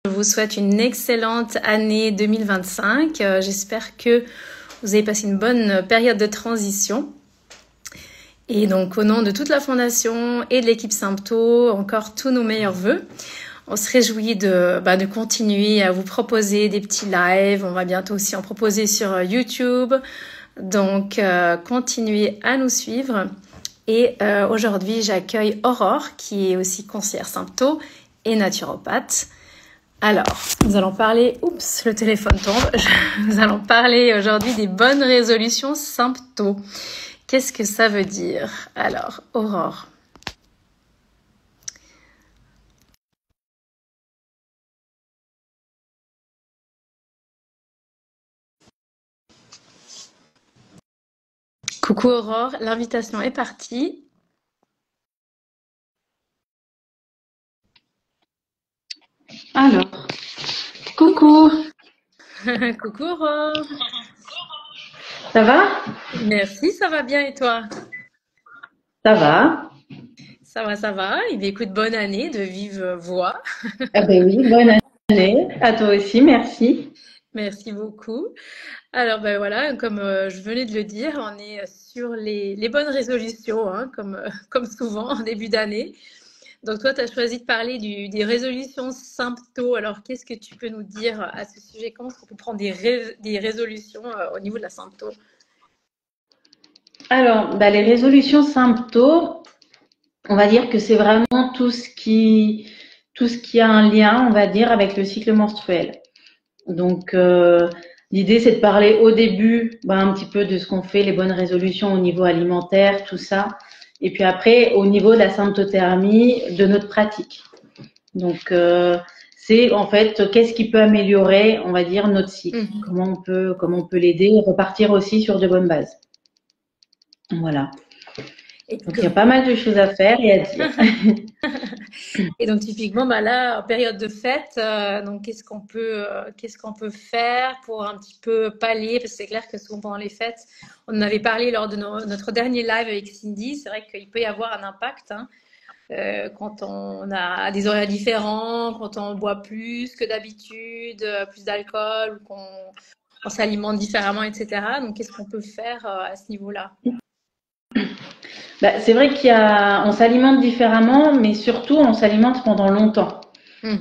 Je vous souhaite une excellente année 2025. J'espère que vous avez passé une bonne période de transition. Et donc, au nom de toute la fondation et de l'équipe Sympto, encore tous nos meilleurs vœux. On se réjouit de continuer à vous proposer des petits lives. On va bientôt aussi en proposer sur YouTube. Donc, continuez à nous suivre. Et aujourd'hui, j'accueille Aurore, qui est aussi conseillère Sympto et naturopathe. Alors, nous allons parler... Oups, le téléphone tombe. Nous allons parler aujourd'hui des bonnes résolutions Sympto. Qu'est-ce que ça veut dire? Alors, Aurore. Coucou Aurore, l'invitation est partie. Alors, coucou, Coucou Aurore. ça va? Merci, ça va bien et toi? Ça va? Ça va, ça va. Eh bien, écoute, bonne année de vive voix. Ah ben oui, bonne année. À toi aussi, merci. Merci beaucoup. Alors, ben voilà, comme je venais de le dire, on est sur les bonnes résolutions, hein, comme souvent en début d'année. Donc, toi, tu as choisi de parler des résolutions Sympto. Alors, qu'est-ce que tu peux nous dire à ce sujet? Comment est-ce qu'on peut prendre des résolutions au niveau de la Sympto? Alors, les résolutions symptômes, on va dire que c'est vraiment tout ce qui a un lien, on va dire, avec le cycle menstruel. Donc, l'idée, c'est de parler au début, un petit peu de ce qu'on fait, les bonnes résolutions au niveau alimentaire, tout ça. Et puis après, au niveau de la symptothermie, de notre pratique. Donc, c'est en fait qu'est-ce qui peut améliorer, on va dire, notre cycle. Comment on peut l'aider et repartir aussi sur de bonnes bases. Voilà. Et Donc, il y a pas mal de choses à faire et à dire. Et donc typiquement, bah là, en période de fête, donc qu'est-ce qu'on peut faire pour un petit peu pallier, parce que c'est clair que souvent pendant les fêtes, on en avait parlé lors de notre dernier live avec Cindy, c'est vrai qu'il peut y avoir un impact hein, quand on a des horaires différents, quand on boit plus que d'habitude, plus d'alcool, ou on s'alimente différemment, etc. Donc qu'est-ce qu'on peut faire à ce niveau-là? C'est vrai on s'alimente différemment, mais surtout, on s'alimente pendant longtemps.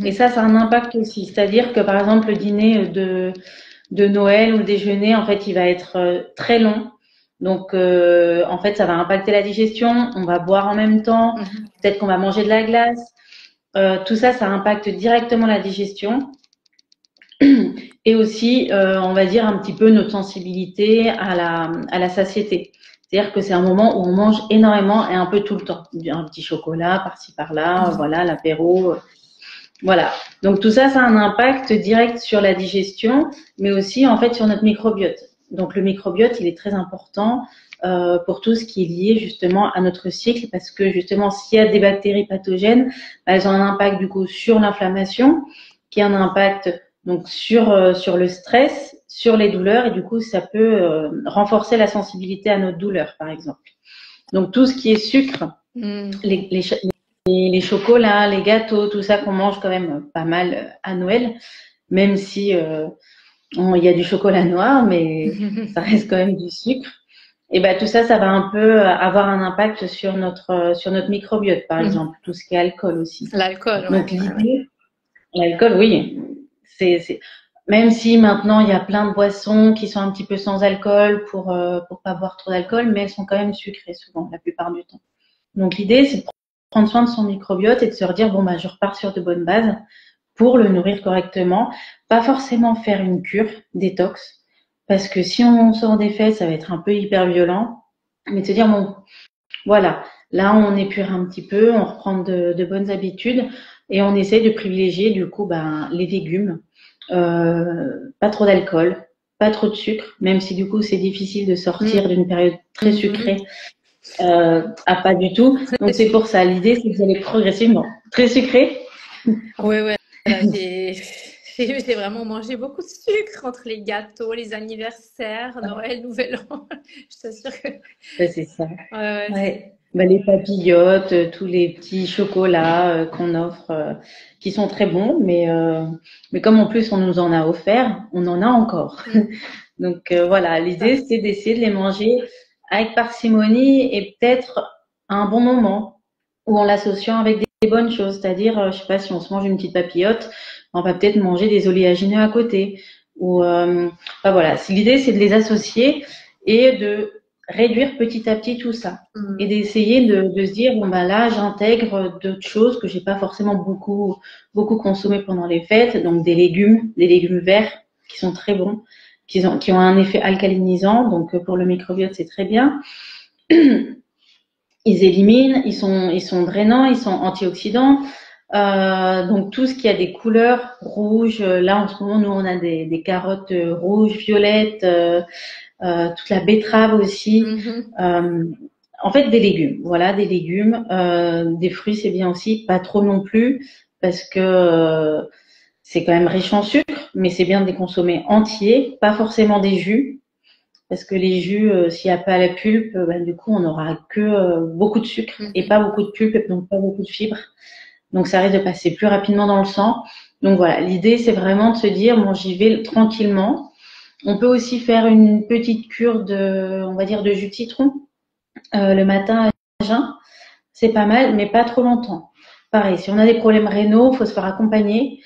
Et ça a un impact aussi. C'est-à-dire que, par exemple, le dîner de Noël ou le déjeuner, en fait, il va être très long. Donc, en fait, ça va impacter la digestion. On va boire en même temps. Peut-être qu'on va manger de la glace. Tout ça, ça impacte directement la digestion. Et aussi, on va dire un petit peu notre sensibilité à la satiété. C'est-à-dire que c'est un moment où on mange énormément et un peu tout le temps. Un petit chocolat par-ci par-là, voilà, l'apéro. Voilà. Donc tout ça, ça a un impact direct sur la digestion, mais aussi en fait sur notre microbiote. Donc le microbiote, il est très important pour tout ce qui est lié justement à notre cycle, parce que justement s'il y a des bactéries pathogènes, elles ont un impact du coup sur l'inflammation, qui a un impact donc sur le stress, sur les douleurs, et du coup ça peut renforcer la sensibilité à notre douleur, par exemple. Donc tout ce qui est sucre, les chocolats, les gâteaux, tout ça qu'on mange quand même pas mal à Noël, même si il y a du chocolat noir, mais ça reste quand même du sucre. Et tout ça, ça va un peu avoir un impact sur notre microbiote, par exemple, tout ce qui est alcool aussi. L'alcool, Donc ouais. l'idée, l'alcool, oui, c'est même si maintenant il y a plein de boissons qui sont un petit peu sans alcool pour pas boire trop d'alcool, mais elles sont quand même sucrées souvent, la plupart du temps. Donc l'idée, c'est de prendre soin de son microbiote et de se redire je repars sur de bonnes bases pour le nourrir correctement, pas forcément faire une cure détox, parce que si on sort des fêtes, ça va être un peu hyper violent, mais de se dire voilà, là on épure un petit peu, on reprend de bonnes habitudes et on essaye de privilégier du coup les légumes, pas trop d'alcool, pas trop de sucre, même si du coup c'est difficile de sortir d'une période très sucrée. Pas du tout. Donc c'est pour ça. L'idée, c'est d'y aller progressivement. Très sucré. Ouais, ouais. Voilà, j'ai vraiment mangé beaucoup de sucre entre les gâteaux, les anniversaires, Noël, Nouvel An. Je t'assure que C'est ça. ouais, Ouais. Bah, les papillotes, tous les petits chocolats qu'on offre, qui sont très bons, mais comme en plus on nous en a offert, on en a encore. Donc voilà, l'idée c'est d'essayer de les manger avec parcimonie et peut-être à un bon moment ou en l'associant avec des bonnes choses. C'est-à-dire, je sais pas, si on se mange une petite papillote, on va peut-être manger des oléagineux à côté. Ou enfin, voilà, l'idée c'est de les associer et de réduire petit à petit tout ça et d'essayer de se dire bon bah là j'intègre d'autres choses que j'ai pas forcément beaucoup consommé pendant les fêtes, donc des légumes verts qui sont très bons, qui ont un effet alcalinisant, donc pour le microbiote c'est très bien. Ils éliminent, ils sont drainants, ils sont antioxydants. Donc tout ce qui a des couleurs rouges, là en ce moment nous on a des carottes rouges, violettes, toute la betterave aussi. En fait, des légumes, voilà, des légumes, des fruits, c'est bien aussi, pas trop non plus, parce que c'est quand même riche en sucre, mais c'est bien de les consommer entiers, pas forcément des jus, parce que les jus, s'il n'y a pas la pulpe, bah, du coup, on n'aura que beaucoup de sucre et pas beaucoup de pulpe, donc pas beaucoup de fibres. Donc, ça risque de passer plus rapidement dans le sang. Donc voilà, l'idée, c'est vraiment de se dire, bon, j'y vais tranquillement. On peut aussi faire une petite cure on va dire, de jus de citron le matin à jeun. C'est pas mal, mais pas trop longtemps. Pareil, si on a des problèmes rénaux, il faut se faire accompagner.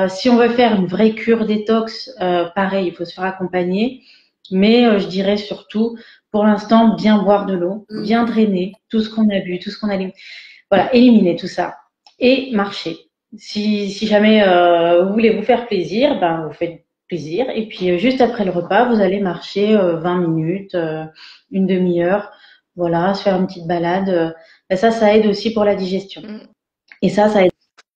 Si on veut faire une vraie cure détox, pareil, il faut se faire accompagner. Mais je dirais surtout, pour l'instant, bien boire de l'eau, bien drainer tout ce qu'on a bu, tout ce qu'on a voilà, éliminer tout ça et marcher. Si jamais vous voulez vous faire plaisir, ben vous faites plaisir. Et puis juste après le repas, vous allez marcher 20 minutes, une demi-heure, voilà, se faire une petite balade. Ça aide aussi pour la digestion. Et ça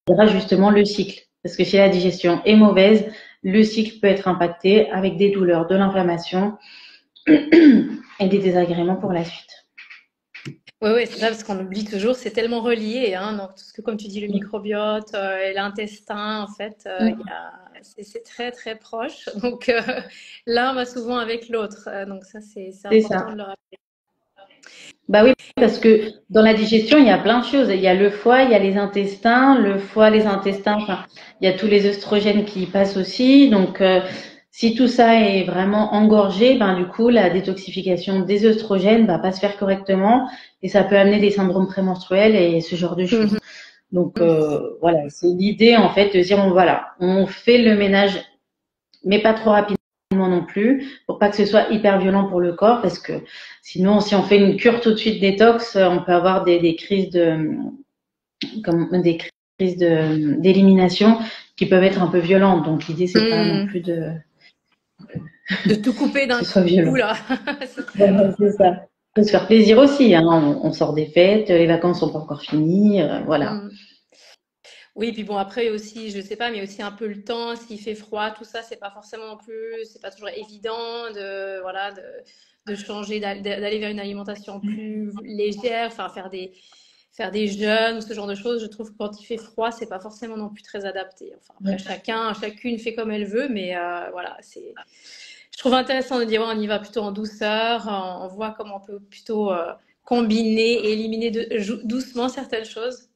aidera justement le cycle. Parce que si la digestion est mauvaise, le cycle peut être impacté avec des douleurs, de l'inflammation et des désagréments pour la suite. Oui, c'est ça, parce qu'on oublie toujours, c'est tellement relié, hein, donc tout ce que, comme tu dis, le microbiote et l'intestin, en fait, c'est très, très proche. Donc, l'un va souvent avec l'autre. Donc, ça, c'est important de le rappeler. Bah oui, parce que dans la digestion, il y a plein de choses. Il y a le foie, il y a les intestins. Le foie, les intestins, enfin, il y a tous les œstrogènes qui y passent aussi. Donc, si tout ça est vraiment engorgé, ben du coup, la détoxification des œstrogènes va pas se faire correctement et ça peut amener des syndromes prémenstruels et ce genre de choses. Donc, voilà, c'est l'idée en fait de dire, bon, voilà, on fait le ménage, mais pas trop rapidement non plus, pour pas que ce soit hyper violent pour le corps, parce que sinon, si on fait une cure tout de suite détox, on peut avoir des crises d'élimination qui peuvent être un peu violentes. Donc l'idée, c'est pas non plus de tout couper d'un coup là. C'est ça. Il faut se faire plaisir aussi, hein. On sort des fêtes, les vacances sont pas encore finies, voilà. Oui, puis bon, après aussi, je sais pas, mais aussi un peu le temps, s'il fait froid, tout ça, c'est pas forcément non plus, c'est pas toujours évident voilà, de changer, d'aller vers une alimentation plus légère, enfin, faire des jeûnes ou ce genre de choses. Je trouve que quand il fait froid, c'est pas forcément non plus très adapté. Enfin, après, chacune fait comme elle veut, mais voilà, je trouve intéressant de dire, ouais, on y va plutôt en douceur, on voit comment on peut plutôt combiner et éliminer doucement certaines choses.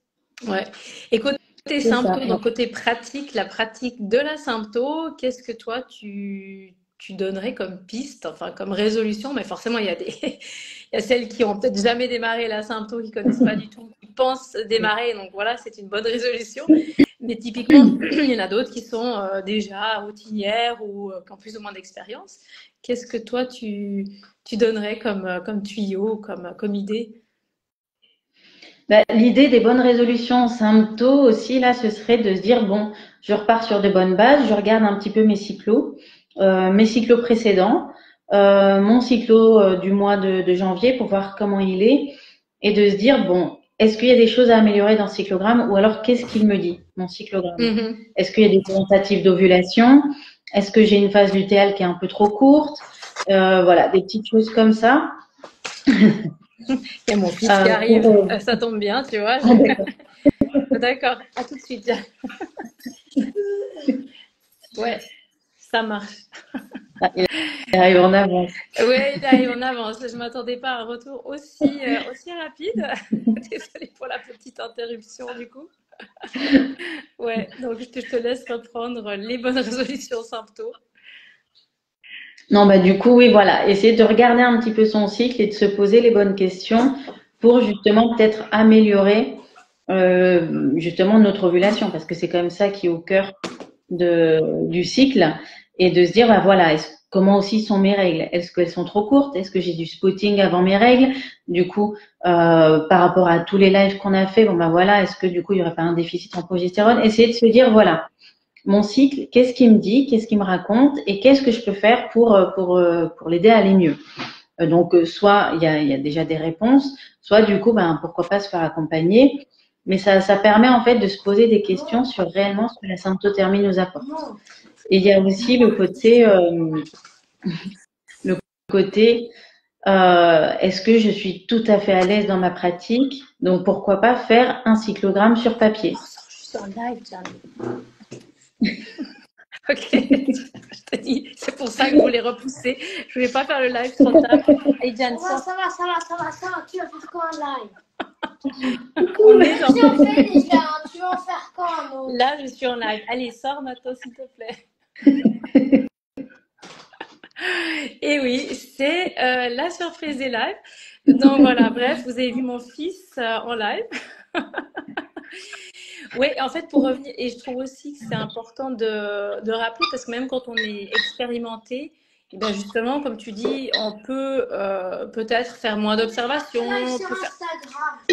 Ouais. Et côté sympto, donc côté pratique, la pratique de la sympto, qu'est-ce que toi tu donnerais comme piste, enfin comme résolution? Mais forcément, il y a celles qui ont peut-être jamais démarré la sympto, qui connaissent pas du tout, qui pensent démarrer, donc voilà, c'est une bonne résolution. Mais typiquement, il y en a d'autres qui sont déjà routinières ou qui ont plus ou moins d'expérience. Qu'est-ce que toi tu donnerais comme tuyau, comme idée? Bah, l'idée des bonnes résolutions symptômes aussi, là, ce serait de se dire, bon, je repars sur de bonnes bases, je regarde un petit peu mes cyclos précédents, mon cyclo du mois de janvier pour voir comment il est et de se dire, bon, est-ce qu'il y a des choses à améliorer dans ce cyclogramme ou alors qu'est-ce qu'il me dit, mon cyclogramme? Est-ce qu'il y a des tentatives d'ovulation? Est-ce que j'ai une phase lutéale qui est un peu trop courte? Voilà, des petites choses comme ça. Il y a mon fils qui arrive, ça tombe bien, tu vois. D'accord, à tout de suite. Ouais, ça marche. Et on avance. Ouais, là, et on avance. Je m'attendais pas à un retour aussi rapide. Désolée pour la petite interruption du coup. Ouais, donc je te laisse reprendre les bonnes résolutions symptômes. Non, bah du coup, oui, voilà, essayer de regarder un petit peu son cycle et de se poser les bonnes questions pour justement peut-être améliorer justement notre ovulation, parce que c'est quand même ça qui est au cœur du cycle, et de se dire, bah voilà, comment aussi sont mes règles? Est-ce qu'elles sont trop courtes? Est-ce que j'ai du spotting avant mes règles? Du coup, par rapport à tous les lives qu'on a fait, bon bah voilà, est-ce que du coup il y aurait pas un déficit en progestérone? Essayer de se dire, voilà, mon cycle, qu'est-ce qu'il me dit, qu'est-ce qu'il me raconte, et qu'est-ce que je peux faire pour l'aider à aller mieux. Donc, soit il y a déjà des réponses, soit du coup, ben pourquoi pas se faire accompagner. Mais ça permet en fait de se poser des questions sur réellement ce que la symptothermie nous apporte. Et il y a aussi le côté est-ce que je suis tout à fait à l'aise dans ma pratique? Donc pourquoi pas faire un cyclogramme sur papier? Je suis en live, Ok, je te dis, c'est pour ça que je voulais repousser. Je voulais pas faire le live trop tard. Allez, Diane, ça va, tu vas faire quoi en live? On est dans... Tu en fais déjà, tu vas en faire quand? Là, je suis en live. Allez, sors Matos, s'il te plaît. Et oui, c'est la surprise des lives. Donc voilà, bref, vous avez vu mon fils en live. Oui, en fait, pour revenir, et je trouve aussi que c'est important de rappeler, parce que même quand on est expérimenté, et bien justement, comme tu dis, on peut peut-être faire moins d'observations,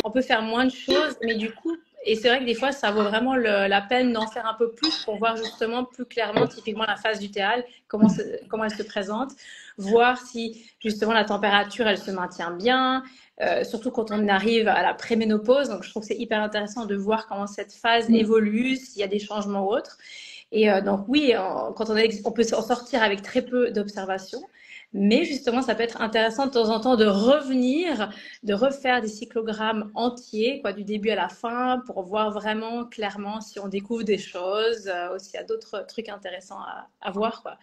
on peut faire moins de choses, mais du coup, et c'est vrai que des fois, ça vaut vraiment la peine d'en faire un peu plus pour voir justement plus clairement, typiquement la phase lutéale, comment elle se présente, voir si justement la température, elle se maintient bien, surtout quand on arrive à la préménopause. Donc, je trouve que c'est hyper intéressant de voir comment cette phase évolue, s'il y a des changements ou autres. Et donc, oui, quand on peut s'en sortir avec très peu d'observations. Mais justement, ça peut être intéressant de temps en temps de revenir, de refaire des cyclogrammes entiers, quoi, du début à la fin, pour voir vraiment clairement si on découvre des choses, ou s'il y a d'autres trucs intéressants à voir, quoi.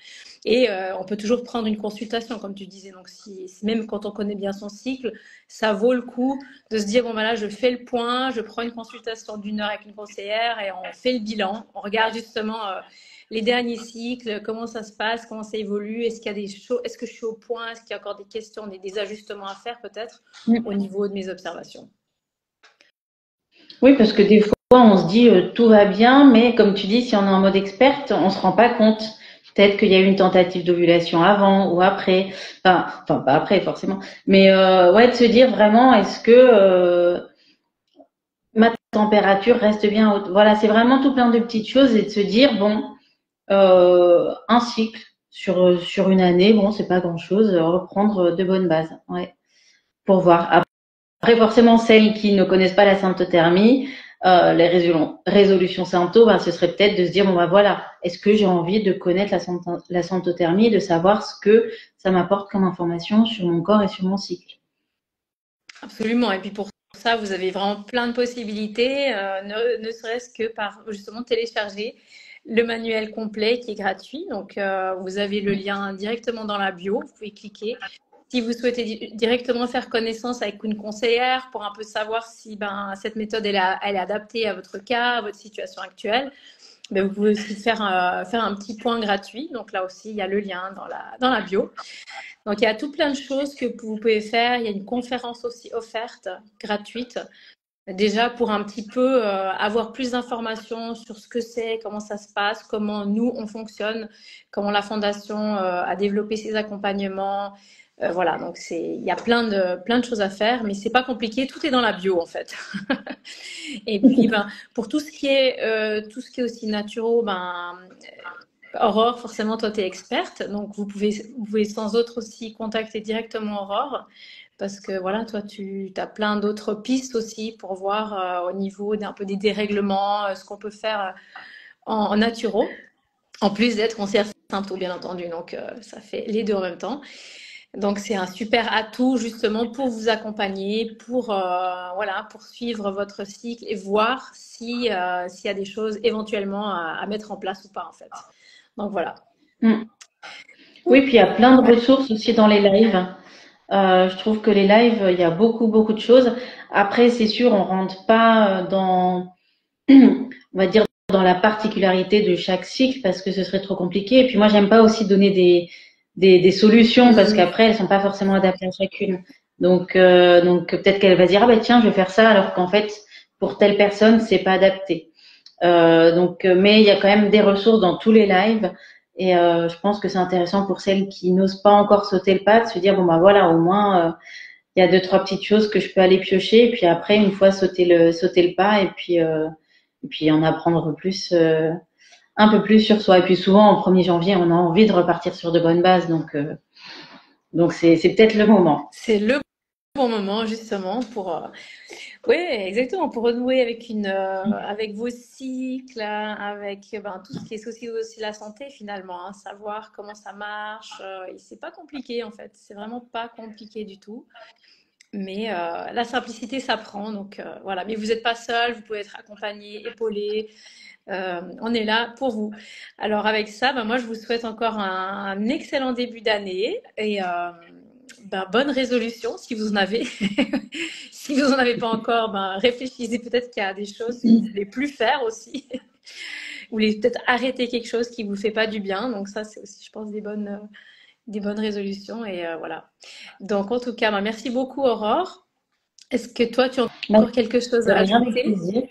Et on peut toujours prendre une consultation, comme tu disais. Donc, même quand on connaît bien son cycle, ça vaut le coup de se dire, bon, ben là, je fais le point, je prends une consultation d'1 heure avec une conseillère et on fait le bilan. On regarde justement les derniers cycles, comment ça se passe, comment ça évolue, est-ce qu'il y a des choses, est-ce que je suis au point, est-ce qu'il y a encore des questions, des ajustements à faire peut-être au niveau de mes observations. Oui, parce que des fois, on se dit tout va bien, mais comme tu dis, si on est en mode experte, on se rend pas compte. Peut-être qu'il y a eu une tentative d'ovulation avant ou après. Enfin, pas après forcément. Mais ouais, de se dire vraiment, est-ce que ma température reste bien haute? Voilà, c'est vraiment tout plein de petites choses et de se dire, bon, un cycle sur une année, bon, c'est pas grand-chose. Reprendre de bonnes bases, ouais, pour voir. Après, forcément, celles qui ne connaissent pas la symptothermie, les résolutions symptômes, ben, ce serait peut-être de se dire, bon, ben voilà, est-ce que j'ai envie de connaître la symptothermie et de savoir ce que ça m'apporte comme information sur mon corps et sur mon cycle. Absolument. Et puis pour ça, vous avez vraiment plein de possibilités, ne serait-ce que par justement télécharger le manuel complet qui est gratuit. Donc, vous avez le lien directement dans la bio. Vous pouvez cliquer. Si vous souhaitez directement faire connaissance avec une conseillère pour un peu savoir si cette méthode elle est adaptée à votre cas, à votre situation actuelle, vous pouvez aussi faire un petit point gratuit. Donc là aussi, il y a le lien dans la bio. Donc il y a tout plein de choses que vous pouvez faire. Il y a une conférence aussi offerte, gratuite, déjà pour un petit peu avoir plus d'informations sur ce que c'est, comment ça se passe, comment nous on fonctionne, comment la fondation a développé ses accompagnements. Voilà, donc il y a plein de choses à faire, mais c'est pas compliqué, tout est dans la bio en fait. Et puis pour tout ce qui est aussi naturel, Aurore, forcément, toi, tu es experte, donc vous pouvez sans autre aussi contacter directement Aurore, parce que voilà, toi, tu as plein d'autres pistes aussi pour voir au niveau d'un peu des dérèglements, ce qu'on peut faire en naturo, en plus d'être conseillère sympto, bien entendu, donc ça fait les deux en même temps. Donc c'est un super atout justement pour vous accompagner, pour suivre votre cycle et voir s'il y a des choses éventuellement à mettre en place ou pas en fait. Donc voilà. Oui, puis il y a plein de ressources aussi dans les lives. Je trouve que les lives, il y a beaucoup, beaucoup de choses. Après, c'est sûr, on rentre pas dans, on va dire, dans la particularité de chaque cycle parce que ce serait trop compliqué. Et puis moi, j'aime pas aussi donner des solutions parce Mhm. qu'après, elles sont pas forcément adaptées à chacune. Donc peut-être qu'elle va dire, ah ben tiens, je vais faire ça, alors qu'en fait, pour telle personne, c'est pas adapté. Mais il y a quand même des ressources dans tous les lives. Et je pense que c'est intéressant pour celles qui n'osent pas encore sauter le pas de se dire, bon bah voilà, au moins, il y a deux, trois petites choses que je peux aller piocher. Et puis après, une fois sauter le pas, et puis en apprendre plus, un peu plus sur soi. Et puis souvent, au 1er janvier, on a envie de repartir sur de bonnes bases. Donc c'est peut-être le moment. C'est le bon moment justement pour oui, exactement, pour renouer avec avec vos cycles, hein, avec tout ce qui est aussi la santé finalement, hein, savoir comment ça marche. Et c'est pas compliqué en fait, c'est vraiment pas compliqué du tout. Mais la simplicité s'apprend, donc voilà. Mais vous n'êtes pas seul, vous pouvez être accompagné, épaulé. On est là pour vous. Alors avec ça, moi je vous souhaite encore un excellent début d'année et bonne résolution si vous en avez. Si vous en avez pas encore, réfléchissez peut-être qu'il y a des choses que vous voulez plus faire aussi. Vous voulez peut-être arrêter quelque chose qui vous fait pas du bien. Donc ça, c'est aussi, je pense, des bonnes résolutions. Et voilà. Donc en tout cas, merci beaucoup Aurore. Est-ce que toi, tu as encore quelque chose De à rien, avec ajouter? plaisir.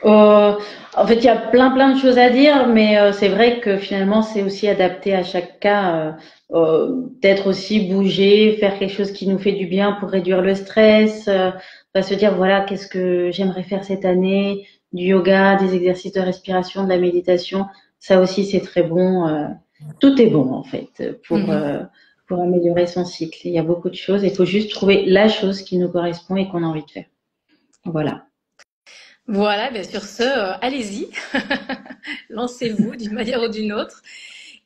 En fait, il y a plein de choses à dire, mais c'est vrai que finalement, c'est aussi adapté à chaque cas. Peut-être aussi bouger, faire quelque chose qui nous fait du bien pour réduire le stress. Va se dire, voilà, qu'est-ce que j'aimerais faire cette année? Du yoga, des exercices de respiration, de la méditation. Ça aussi, c'est très bon. Tout est bon, en fait, Mhm. pour améliorer son cycle. Il y a beaucoup de choses. Il faut juste trouver la chose qui nous correspond et qu'on a envie de faire. Voilà. Voilà, bien sur ce, allez-y, lancez-vous d'une manière ou d'une autre.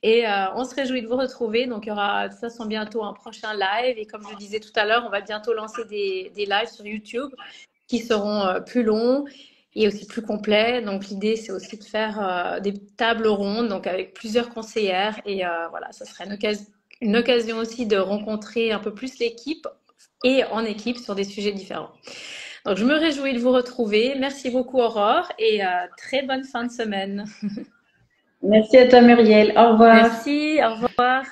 Et on se réjouit de vous retrouver. Donc, il y aura de toute façon bientôt un prochain live. Et comme je le disais tout à l'heure, on va bientôt lancer des lives sur YouTube qui seront plus longs et aussi plus complets. Donc, l'idée, c'est aussi de faire des tables rondes, donc avec plusieurs conseillères. Et voilà, ça serait une occasion aussi de rencontrer un peu plus l'équipe et en équipe sur des sujets différents. Donc, je me réjouis de vous retrouver. Merci beaucoup, Aurore, et très bonne fin de semaine. Merci à toi, Muriel. Au revoir. Merci, au revoir.